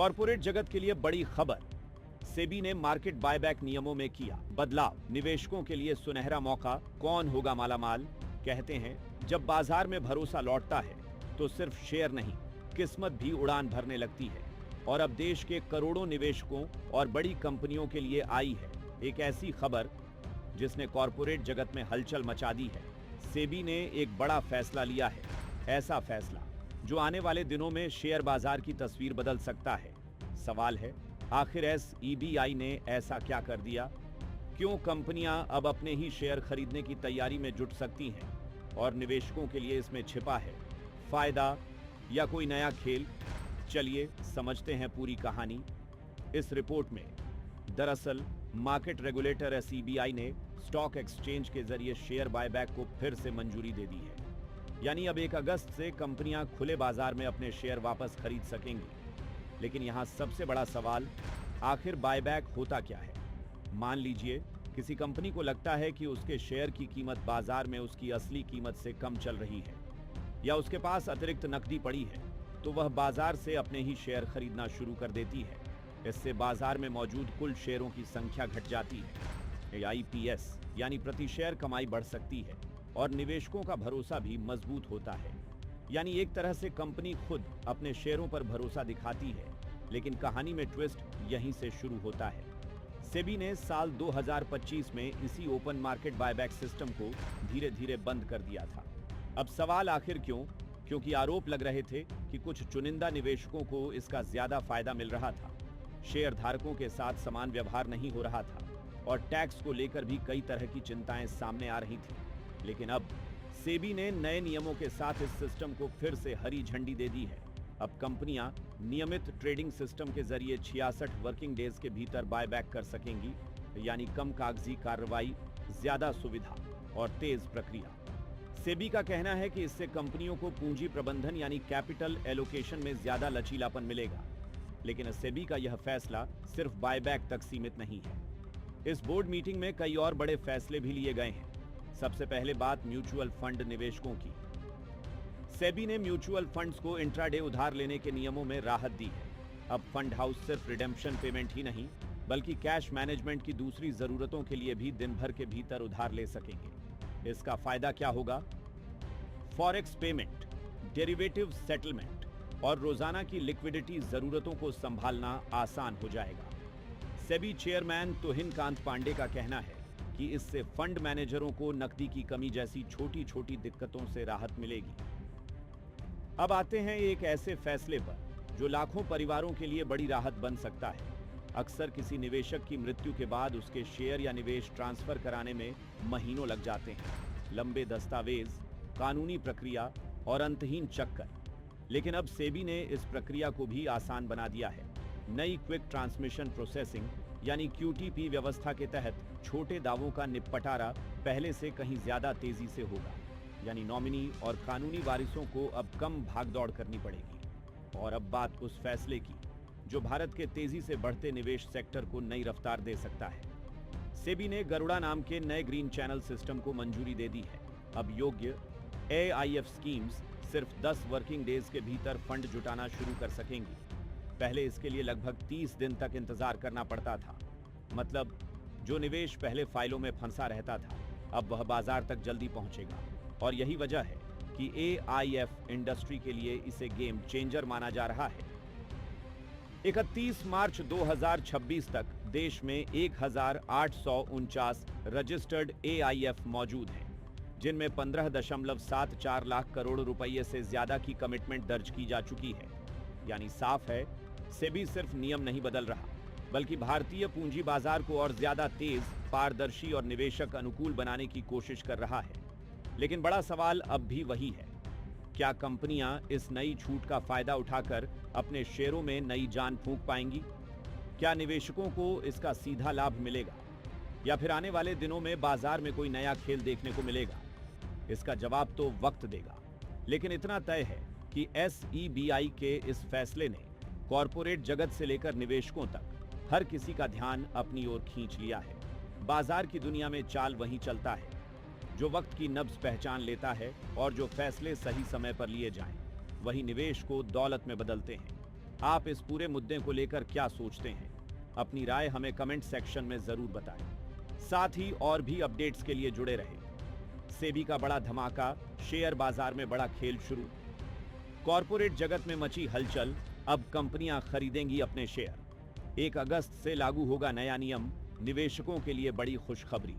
Corporate जगत के लिए बड़ी खबर। सेबी ने मार्केट बायबैक नियमों में किया बदलाव। निवेशकों के लिए सुनहरा मौका। कौन होगा मालामाल? कहते हैं जब बाजार में भरोसा लौटता है तो सिर्फ शेयर नहीं, किस्मत भी उड़ान भरने लगती है। और अब देश के करोड़ों निवेशकों और बड़ी कंपनियों के लिए आई है एक ऐसी खबर जिसने कॉर्पोरेट जगत में हलचल मचा दी है। सेबी ने एक बड़ा फैसला लिया है, ऐसा फैसला जो आने वाले दिनों में शेयर बाजार की तस्वीर बदल सकता है। सवाल है, आखिर SEBI ने ऐसा क्या कर दिया? क्यों कंपनियां अब अपने ही शेयर खरीदने की तैयारी में जुट सकती हैं? और निवेशकों के लिए इसमें छिपा है फायदा या कोई नया खेल? चलिए समझते हैं पूरी कहानी इस रिपोर्ट में। दरअसल मार्केट रेगुलेटर SEBI ने स्टॉक एक्सचेंज के जरिए शेयर बायबैक को फिर से मंजूरी दे दी है। यानी अब 1 अगस्त से कंपनियां खुले बाजार में अपने शेयर वापस खरीद सकेंगी। लेकिन यहां सबसे बड़ा सवाल, आखिर बायबैक होता क्या है? मान लीजिए किसी कंपनी को लगता है कि उसके शेयर की कीमत बाजार में उसकी असली कीमत से कम चल रही है या उसके पास अतिरिक्त नकदी पड़ी है, तो वह बाजार से अपने ही शेयर खरीदना शुरू कर देती है। इससे बाजार में मौजूद कुल शेयरों की संख्या घट जाती है। IPS यानी प्रति शेयर कमाई बढ़ सकती है और निवेशकों का भरोसा भी मजबूत होता है। यानी एक तरह से कंपनी खुद अपने शेयरों पर भरोसा दिखाती है। लेकिन कहानी में ट्विस्ट यहीं से शुरू होता है। सेबी ने साल 2025 में इसी ओपन मार्केट बायबैक सिस्टम को धीरे धीरे बंद कर दिया था। अब सवाल आखिर क्यों? क्योंकि आरोप लग रहे थे कि कुछ चुनिंदा निवेशकों को इसका ज्यादा फायदा मिल रहा था, शेयर धारकों के साथ समान व्यवहार नहीं हो रहा था और टैक्स को लेकर भी कई तरह की चिंताएं सामने आ रही थी। लेकिन अब सेबी ने नए नियमों के साथ इस सिस्टम को फिर से हरी झंडी दे दी है। अब कंपनियां नियमित ट्रेडिंग सिस्टम के जरिए 66 वर्किंग डेज के भीतर बायबैक कर सकेंगी। यानी कम कागजी कार्रवाई, ज्यादा सुविधा और तेज प्रक्रिया। सेबी का कहना है कि इससे कंपनियों को पूंजी प्रबंधन यानी कैपिटल एलोकेशन में ज्यादा लचीलापन मिलेगा। लेकिन सेबी का यह फैसला सिर्फ बायबैक तक सीमित नहीं है। इस बोर्ड मीटिंग में कई और बड़े फैसले भी लिए गए हैं। सबसे पहले बात म्यूचुअल फंड निवेशकों की। सेबी ने म्यूचुअल फंड्स को इंट्राडे उधार लेने के नियमों में राहत दी है। अब फंड हाउस सिर्फ रिडेम्पशन पेमेंट ही नहीं बल्कि कैश मैनेजमेंट की दूसरी जरूरतों के लिए भी दिन भर के भीतर उधार ले सकेंगे। इसका फायदा क्या होगा? फॉरेक्स पेमेंट, डेरिवेटिव सेटलमेंट और रोजाना की लिक्विडिटी जरूरतों को संभालना आसान हो जाएगा। सेबी चेयरमैन तुहिन कांत पांडे का कहना है कि इससे फंड मैनेजरों को नकदी की कमी जैसी छोटी छोटी दिक्कतों से राहत मिलेगी। अब आते हैं एक ऐसे फैसले पर जो लाखों परिवारों के लिए बड़ी राहत बन सकता है। अक्सर किसी निवेशक की मृत्यु के बाद उसके शेयर या निवेश ट्रांसफर कराने में महीनों लग जाते हैं। लंबे दस्तावेज, कानूनी प्रक्रिया और अंतहीन चक्कर। लेकिन अब सेबी ने इस प्रक्रिया को भी आसान बना दिया है। नई क्विक ट्रांसमिशन प्रोसेसिंग यानी QTP व्यवस्था के तहत छोटे दावों का निपटारा पहले से कहीं ज्यादा तेजी से होगा। यानी नॉमिनी और कानूनी वारिसों को अब कम भागदौड़ करनी पड़ेगी। और अब बात उस फैसले की जो भारत के तेजी से बढ़ते निवेश सेक्टर को नई रफ्तार दे सकता है। सेबी ने गरुड़ा नाम के नए ग्रीन चैनल सिस्टम को मंजूरी दे दी है। अब योग्य AIF स्कीम्स सिर्फ 10 वर्किंग डेज के भीतर फंड जुटाना शुरू कर सकेंगी। पहले इसके लिए लगभग 30 दिन तक इंतजार करना पड़ता था। मतलब जो निवेश पहले फाइलों में फंसा रहता था अब वह बाजार तक जल्दी पहुंचेगा। और यही वजह है कि AIF इंडस्ट्री के लिए इसे गेम चेंजर माना जा रहा है। 31 मार्च 2026 तक देश में 1849 रजिस्टर्ड AIF मौजूद हैं, जिनमें 15.74 लाख करोड़ रुपए से ज्यादा की कमिटमेंट दर्ज की जा चुकी है। यानी साफ है, सेबी सिर्फ नियम नहीं बदल रहा बल्कि भारतीय पूंजी बाजार को और ज्यादा तेज, पारदर्शी और निवेशक अनुकूल बनाने की कोशिश कर रहा है। लेकिन बड़ा सवाल अब भी वही है, क्या कंपनियां इस नई छूट का फायदा उठाकर अपने शेयरों में नई जान फूंक पाएंगी? क्या निवेशकों को इसका सीधा लाभ मिलेगा या फिर आने वाले दिनों में बाजार में कोई नया खेल देखने को मिलेगा? इसका जवाब तो वक्त देगा। लेकिन इतना तय है कि SEBI के इस फैसले ने कॉर्पोरेट जगत से लेकर निवेशकों तक हर किसी का ध्यान अपनी ओर खींच लिया है। बाजार की दुनिया में चाल वही चलता है जो वक्त की नब्ज पहचान लेता है और जो फैसले सही समय पर लिए जाएं, वही निवेश को दौलत में बदलते हैं। आप इस पूरे मुद्दे को लेकर क्या सोचते हैं? अपनी राय हमें कमेंट सेक्शन में जरूर बताएं। साथ ही और भी अपडेट्स के लिए जुड़े रहें। सेबी का बड़ा धमाका, शेयर बाजार में बड़ा खेल शुरू। कॉरपोरेट जगत में मची हलचल, अब कंपनियां खरीदेंगी अपने शेयर। 1 अगस्त से लागू होगा नया नियम, निवेशकों के लिए बड़ी खुशखबरी।